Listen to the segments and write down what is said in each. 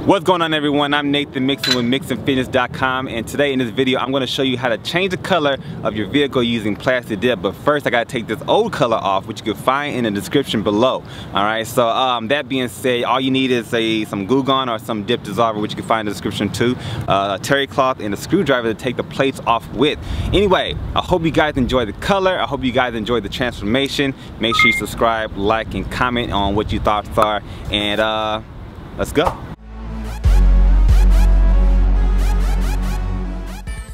What's going on, everyone? I'm Nathan Mixon with MixonFitness.com, and today in this video I'm going to show you how to change the color of your vehicle using plastic dip. But first I got to take this old color off, which you can find in the description below. Alright, so that being said, all you need is some glue gun or some dip dissolver, which you can find in the description too, a terry cloth and a screwdriver to take the plates off with. Anyway, I hope you guys enjoy the color. I hope you guys enjoy the transformation. Make sure you subscribe, like, and comment on what your thoughts are, and let's go.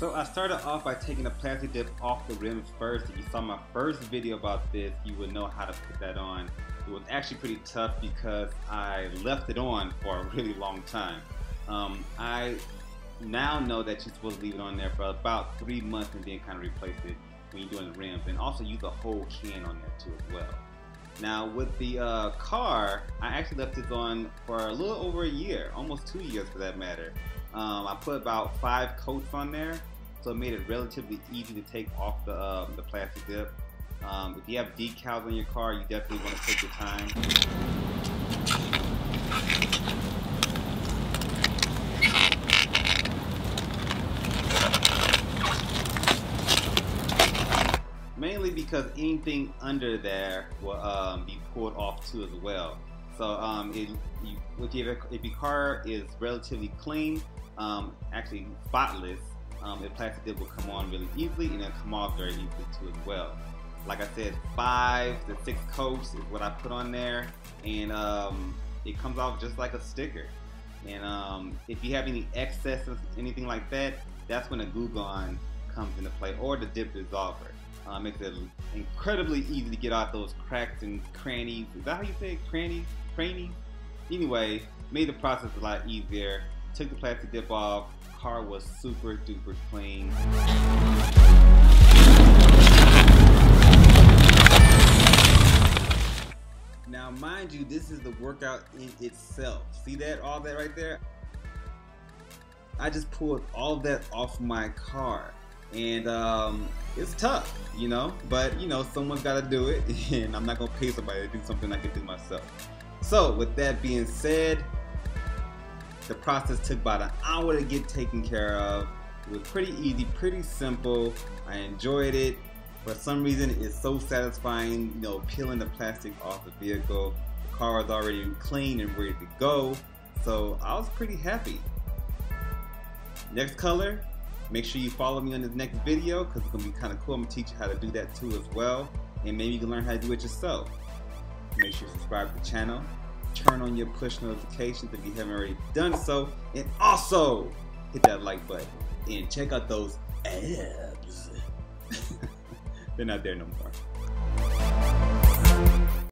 So I started off by taking the plastic dip off the rims first. If you saw my first video about this, you would know how to put that on. It was actually pretty tough because I left it on for a really long time. I now know that you're supposed to leave it on there for about 3 months and then kind of replace it when you're doing the rims, and also use a whole can on there too as well. Now with the car, I actually left this on for a little over a year, almost 2 years for that matter. I put about 5 coats on there, so it made it relatively easy to take off the plastic dip. If you have decals on your car, you definitely want to take your time. Mainly because anything under there will be pulled off too as well. So if your car is relatively clean, actually spotless, the plastic dip will come on really easily and then come off very easily too as well. Like I said, 5 to 6 coats is what I put on there, and it comes off just like a sticker. And if you have any excess or anything like that, that's when a glue gun comes into play, or the dip dissolver. Makes it incredibly easy to get out those cracks and crannies. Is that how you say it? Crannies? Anyway, made the process a lot easier. Took the plastic dip off. Car was super duper clean. Now mind you, this is the workout in itself. See that? All that right there? I just pulled all that off my car. And it's tough, you know, but you know, someone's got to do it, and I'm not gonna pay somebody to do something I can do myself. So with that being said, the process took about an hour to get taken care of. It was pretty easy, pretty simple. I enjoyed it. For some reason, it's so satisfying, you know, peeling the plastic off the vehicle. The car was already clean and ready to go, so I was pretty happy. Next color. Make sure you follow me on this next video, because it's going to be kind of cool. I'm going to teach you how to do that too as well, and maybe you can learn how to do it yourself. Make sure you subscribe to the channel, turn on your push notifications if you haven't already done so, and also hit that like button and check out those abs. They're not there no more.